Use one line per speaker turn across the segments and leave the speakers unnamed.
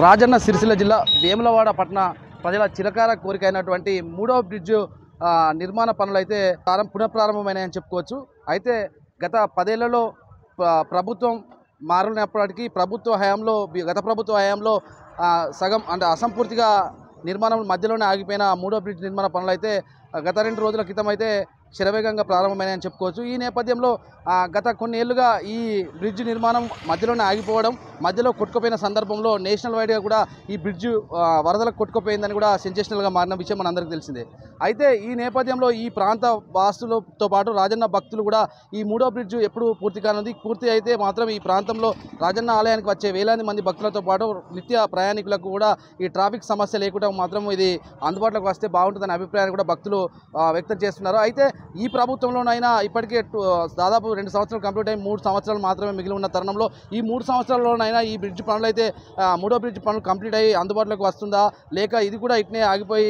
రాజన్న సిరిసిల్ల జిల్లా వేములవాడ పట్టణ ప్రజల చిరకాల కోరిక అయినటువంటి మూడవ బ్రిడ్జ్ నిర్మాణ పనులు అయితే పునఃప్రారంభమైనాయని చెప్పుకోవచ్చు. అయితే గత 10 ఏళ్లలో ప్రభుత్వం మారినప్పటికీ గత ప్రభుత్వ హయాంలో సగం అంటే అసంపూర్తిగా నిర్మాణం మధ్యలోనే ఆగిపోయిన మూడో బ్రిడ్జ్ నిర్మాణ పనులు అయితే గత 2 రోజుల క్రితం అయితే శరవేగంగా ప్రారంభమైనాయని చెప్పుకోవచ్చు. ఈ నేపథ్యంలో గత కొన్ని ఏళ్లుగా ఈ బ్రిడ్జ్ నిర్మాణం మధ్యలోనే ఆగిపోవడం, మధ్యలో కొట్టుకుపోయిన సందర్భంలో నేషనల్ వైడ్గా కూడా ఈ బ్రిడ్జ్ వరదలకు కొట్టుకుపోయిందని కూడా సెన్సేషనల్గా మారిన విషయం మనందరికీ తెలిసిందే. అయితే ఈ నేపథ్యంలో ఈ ప్రాంత వాసులతో పాటు రాజన్న భక్తులు కూడా ఈ మూడో బ్రిడ్జ్ ఎప్పుడు పూర్తి కానుంది, పూర్తి అయితే మాత్రం ఈ ప్రాంతంలో రాజన్న ఆలయానికి వచ్చే వేలాది మంది భక్తులతో పాటు నిత్య ప్రయాణికులకు కూడా ఈ ట్రాఫిక్ సమస్య లేకుండా మాత్రం ఇది అందుబాటులోకి వస్తే బాగుంటుందనే అభిప్రాయాన్ని కూడా భక్తులు వ్యక్తం చేస్తున్నారు. అయితే ఈ ప్రభుత్వంలోనైనా ఇప్పటికే దాదాపు 2 సంవత్సరాలు కంప్లీట్ అయ్యి 3 సంవత్సరాలు మాత్రమే మిగిలి ఉన్న తరుణంలో ఈ 3 సంవత్సరాల్లోనైనా ఈ బ్రిడ్జ్ పనులు అయితే మూడో బ్రిడ్జ్ పనులు కంప్లీట్ అయ్యి అందుబాటులోకి వస్తుందా, లేక ఇది కూడా ఇట్నే ఆగిపోయి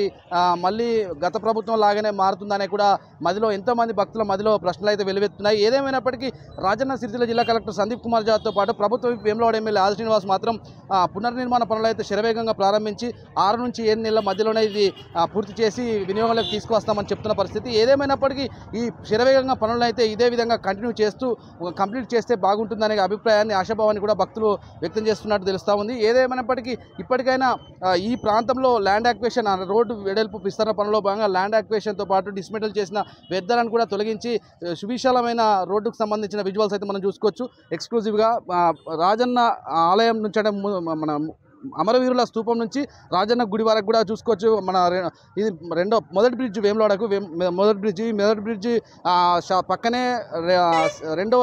మళ్ళీ గత ప్రభుత్వం లాగానే మారుతుందనే కూడా మధ్యలో ఎంతోమంది భక్తుల మధ్యలో ప్రశ్నలు అయితే వెలువెత్తున్నాయి. ఏదేమైనప్పటికీ రాజన్న సిరిసిల్ల జిల్లా కలెక్టర్ సందీప్ కుమార్ జాతో పాటు ప్రభుత్వ వేములవాడ ఎమ్మెల్యే ఆది శ్రీనివాస్ మాత్రం పునర్నిర్మాణ పనులు అయితే శరవేగంగా ప్రారంభించి 6 నుంచి 7 నెలల మధ్యలోనే ఇది పూర్తి చేసి వినియోగంలోకి తీసుకువస్తామని చెప్తున్న పరిస్థితి. ఏదేమైనప్పటికీ ఈ శరవేగంగా పనులను అయితే ఇదే విధంగా కంటిన్యూ చేస్తూ కంప్లీట్ చేస్తే బాగుంటుందనే అభిప్రాయాన్ని, ఆశాభావాన్ని కూడా భక్తులు వ్యక్తం చేస్తున్నట్టు తెలుస్తూ ఉంది. ఏదేమైనప్పటికీ ఇప్పటికైనా ఈ ప్రాంతంలో ల్యాండ్ యాక్విజిషన్ రోడ్డు వెడల్పు విస్తరణ పనుల్లో భాగంగా ల్యాండ్ యాక్విజిషన్తో పాటు డిస్మెంటల్ చేసిన వ్యర్థాలను కూడా తొలగించి సువిశాలమైన రోడ్డుకు సంబంధించిన విజువల్స్ అయితే మనం చూసుకోవచ్చు. ఎక్స్క్లూజివ్గా రాజన్న ఆలయం నుంచి అంటే మన అమరవీరుల స్తూపం నుంచి రాజన్న గుడి వరకు కూడా చూసుకోవచ్చు. మన ఇది మొదటి బ్రిడ్జ్ వేములవాడకు మొదటి బ్రిడ్జి పక్కనే రెండో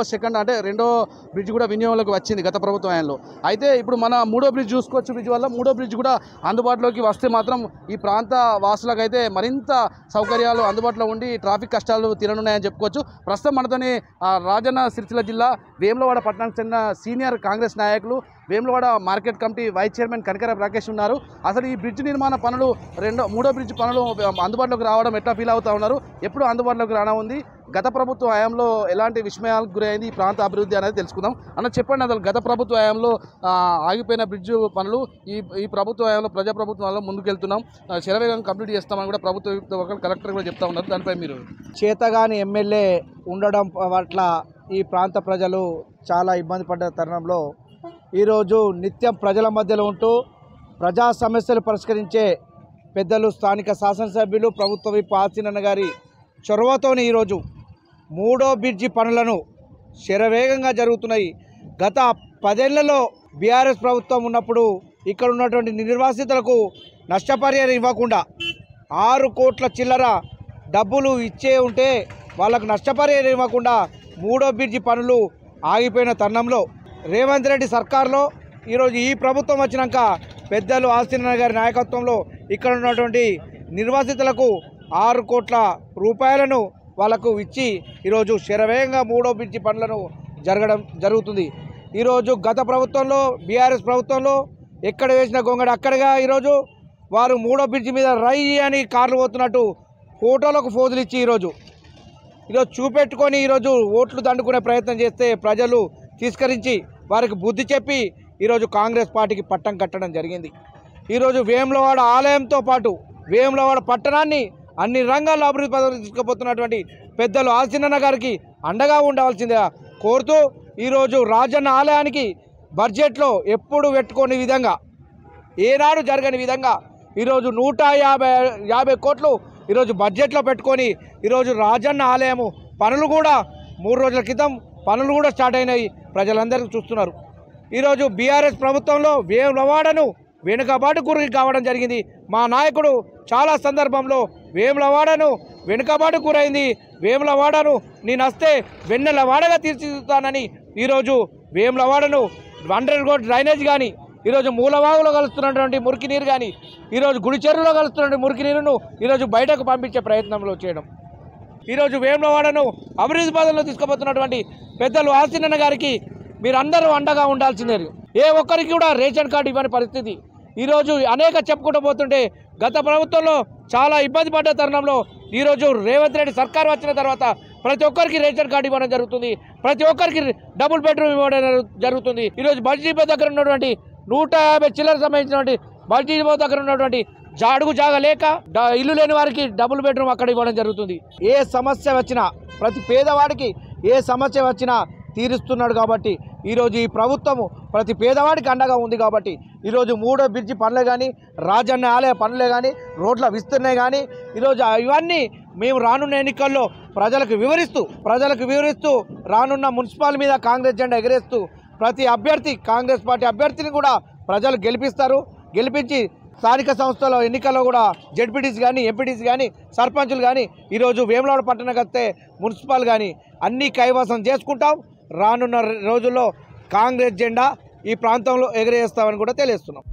బ్రిడ్జ్ కూడా వినియోగంలోకి వచ్చింది గత ప్రభుత్వంలో. అయితే ఇప్పుడు మన మూడో బ్రిడ్జ్ చూసుకోవచ్చు. బ్రిడ్జ్ వల్ల మూడో బ్రిడ్జ్ కూడా అందుబాటులోకి వస్తే మాత్రం ఈ ప్రాంత వాసులకు అయితే మరింత సౌకర్యాలు అందుబాటులో ఉండి ట్రాఫిక్ కష్టాలు తీరనున్నాయని చెప్పుకోవచ్చు. ప్రస్తుతం మనతోని రాజన్న సిరిసిల్ల జిల్లా వేములవాడ పట్టణానికి చెందిన సీనియర్ కాంగ్రెస్ నాయకులు, Vemulawada market committee vice chairman Kanakara Rakesh ఉన్నారు. అసలు ఈ బ్రిడ్జ్ నిర్మాణ పనులు మూడో బ్రిడ్జ్ పనులు అందుబాటులోకి రావడం ఎట్లా ఫీల్ అవుతా ఉన్నారు, ఎప్పుడు అందుబాటులోకి రానుంది, గత ప్రభుత్వ హయాంలో ఎలాంటి విస్మయాలకు గురైంది ఈ ప్రాంత అభివృద్ధి అనేది తెలుసుకుందాం. చెప్పండి, అసలు గత ప్రభుత్వ హయాంలో ఆగిపోయిన బ్రిడ్జ్ పనులు ఈ ప్రభుత్వ హయాంలో ప్రజాప్రభుత్వంలో ముందుకెళ్తున్నాం, శరవేగంగా కంప్లీట్ చేస్తామని కూడా ప్రభుత్వ కలెక్టర్ కూడా చెప్తా ఉన్నారు. దానిపై మీరు
చేతగాని ఎమ్మెల్యే ఉండడం పట్ల ఈ ప్రాంత ప్రజలు చాలా ఇబ్బంది పడ్డ తరుణంలో ఈరోజు నిత్యం ప్రజల మధ్యలో ఉంటూ ప్రజా సమస్యలు పరిష్కరించే పెద్దలు స్థానిక శాసనసభ్యులు ప్రభుత్వ విప్ ఆర్సీనన్న గారి చొరవతోనే ఈరోజు మూడో బ్రిడ్జి పనులను శరవేగంగా జరుగుతున్నాయి. గత 10 ఏళ్లలో బీఆర్ఎస్ ప్రభుత్వం ఉన్నప్పుడు ఇక్కడ ఉన్నటువంటి నిర్వాసితులకు నష్టపరిహారం ఇవ్వకుండా 6 కోట్ల చిల్లర డబ్బులు ఇచ్చే ఉంటే వాళ్ళకు నష్టపరిహారం ఇవ్వకుండా మూడో బ్రిడ్జి పనులు ఆగిపోయిన తరుణంలో రేవంత్ రెడ్డి సర్కార్లో ఈరోజు ఈ ప్రభుత్వం వచ్చినాక పెద్దలు ఆర్సీనన్న గారి నాయకత్వంలో ఇక్కడ ఉన్నటువంటి నిర్వాసితులకు 6 కోట్ల రూపాయలను వాళ్ళకు ఇచ్చి ఈరోజు శరవేగంగా మూడో బ్రిడ్జి పనులను జరుగుతుంది. ఈరోజు గత ప్రభుత్వంలో బీఆర్ఎస్ ప్రభుత్వంలో ఎక్కడ వేసిన గొంగడి అక్కడగా ఈరోజు వారు మూడో బ్రిడ్జి మీద రై అని కార్లు పోతున్నట్టు ఫోటోలకు ఫోజులు ఇచ్చి ఈరోజు చూపెట్టుకొని ఈరోజు ఓట్లు దండుకునే ప్రయత్నం చేస్తే ప్రజలు తిరస్కరించి వారికి బుద్ధి చెప్పి ఈరోజు కాంగ్రెస్ పార్టీకి పట్టం కట్టడం జరిగింది. ఈరోజు వేములవాడ ఆలయంతో పాటు వేములవాడ పట్టణాన్ని అన్ని రంగాల్లో అభివృద్ధి పథకాలు తీసుకుపోతున్నటువంటి పెద్దలు ఆర్సీనన్న గారికి అండగా ఉండవలసిందిగా కోరుతూ ఈరోజు రాజన్న ఆలయానికి బడ్జెట్లో ఎప్పుడు పెట్టుకోని విధంగా, ఏనాడు జరగని విధంగా ఈరోజు 150 కోట్లు ఈరోజు బడ్జెట్లో పెట్టుకొని ఈరోజు రాజన్న ఆలయము పనులు కూడా 3 రోజుల క్రితం పనులు కూడా స్టార్ట్ అయినాయి, ప్రజలందరికీ చూస్తున్నారు. ఈరోజు బీఆర్ఎస్ ప్రభుత్వంలో వేములవాడను వెనుకబాటు గురి కావడం జరిగింది. మా నాయకుడు చాలా సందర్భంలో వేములవాడను వెనుకబాటు గురైంది, వేములవాడను నేను వస్తే వెన్నెలవాడగా తీర్చిదిద్దుతానని ఈరోజు వేములవాడను అండర్ గ్రౌండ్ డ్రైనేజ్ కానీ, ఈరోజు మూలవాగులో కలుస్తున్నటువంటి మురికి నీరు కానీ, ఈరోజు గుడి చెరువులో కలుస్తున్నటువంటి మురికి నీరును ఈరోజు బయటకు పంపించే ప్రయత్నంలో చేయడం, ఈరోజు వేములవాడను అభివృద్ధి పదంలో తీసుకుపోతున్నటువంటి పెద్దలు ఆర్సీనన్న గారికి మీరందరూ అండగా ఉండాల్సిందే. ఏ ఒక్కరికి కూడా రేషన్ కార్డు ఇవ్వని పరిస్థితి ఈరోజు అనేక చెప్పుకుంటూ పోతుంటే గత ప్రభుత్వంలో చాలా ఇబ్బంది పడ్డ తరుణంలో ఈరోజు రేవంత్ రెడ్డి సర్కార్ వచ్చిన తర్వాత ప్రతి ఒక్కరికి రేషన్ కార్డు ఇవ్వడం జరుగుతుంది, ప్రతి ఒక్కరికి డబుల్ బెడ్రూమ్ ఇవ్వడం జరుగుతుంది. ఈరోజు బడ్జెట్ దగ్గర ఉన్నటువంటి 150 చిల్లర సంబంధించినటువంటి బల్టీ దగ్గర ఉన్నటువంటి జాడుగు జాగ లేక ఇల్లు లేని వారికి డబుల్ బెడ్రూమ్ అక్కడ ఇవ్వడం జరుగుతుంది. ఏ సమస్య వచ్చినా ప్రతి పేదవాడికి ఏ సమస్య వచ్చినా తీరుస్తున్నాడు. కాబట్టి ఈరోజు ఈ ప్రభుత్వము ప్రతి పేదవాడికి అండగా ఉంది. కాబట్టి ఈరోజు 3వ బ్రిడ్జి పనులే కానీ, రాజన్న ఆలయ పనులే కానీ, రోడ్ల విస్తరణే కానీ ఈరోజు ఇవన్నీ మేము రానున్న ఎన్నికల్లో ప్రజలకు వివరిస్తూ రానున్న మున్సిపల్ మీద కాంగ్రెస్ జెండా ఎగరేస్తూ ప్రతి అభ్యర్థి కాంగ్రెస్ పార్టీ అభ్యర్థిని కూడా ప్రజలు గెలిపించి స్థానిక సంస్థల ఎన్నికల్లో కూడా జెడ్పీటీసీ కానీ, ఎంపీటీసీ కానీ, సర్పంచులు కానీ ఈరోజు వేములవాడ పట్టణకస్తే మున్సిపల్ కానీ అన్నీ కైవసం చేసుకుంటాం. రానున్న రోజుల్లో కాంగ్రెస్ జెండా ఈ ప్రాంతంలో ఎగరేస్తామని కూడా తెలియజేస్తున్నాం.